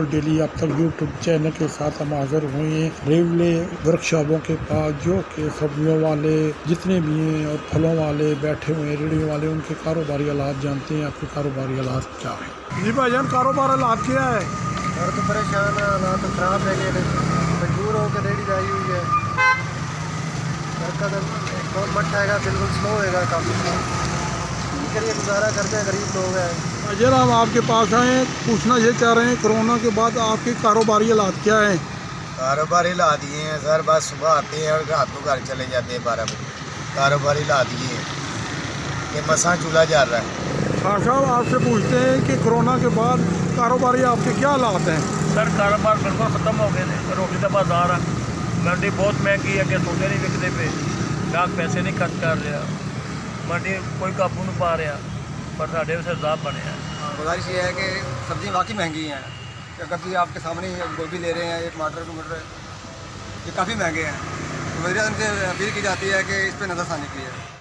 और डेली आप तक यूट्यूब चैनल के साथ हम हाजिर हुए हैं रेवले वर्कशॉपों के पास, जो कि सब्जियों वाले जितने भी हैं और फलों वाले बैठे हुए हैं, रेडियो वाले, उनके कारोबारी हालात जानते हैं। आपके कारोबारी हालात क्या है जी भाईजान? कारोबार हालात क्या है? और तो परेशान है, हालात तो खराब है, मजबूर होकर रेडी आई हुई है। घर का बहुत मट्टा है, बिल्कुल स्लो है काफ़ी, करिए गुजारा करते हैं, गरीब लोग हैं। भाईजान हम आपके पास आए पूछना ये चाह रहे हैं कोरोना के बाद आपके कारोबारी हालात क्या हैं? कारोबारी ला दिए हैं सर, बस सुबह आते हैं और रात को घर चले जाते हैं 12 बजे। कारोबारी ला दिए हैं, ये मसा चूल्हा जा रहा है। खान साहब आपसे पूछते हैं कि कोरोना के बाद कारोबारी आपके क्या हालात हैं? सर कारोबार बिल्कुल ख़त्म हो गए थे। रोटी का बाजार है, मंडी बहुत महंगी है कि सौदे नहीं विकते पे, ग्राहक पैसे नहीं खर्च कर रहा, मंडी कोई काबू नहीं पा रहा, पर साढ़े से हिसाब बने हैं। गुजारिश ये है कि सब्ज़ी वाकई महंगी हैं, अगर भी आपके सामने ही गोभी ले रहे हैं, ये टमाटर ये काफ़ी महंगे हैं। तो वजह से अपील की जाती है कि इस पर नज़र आने के लिए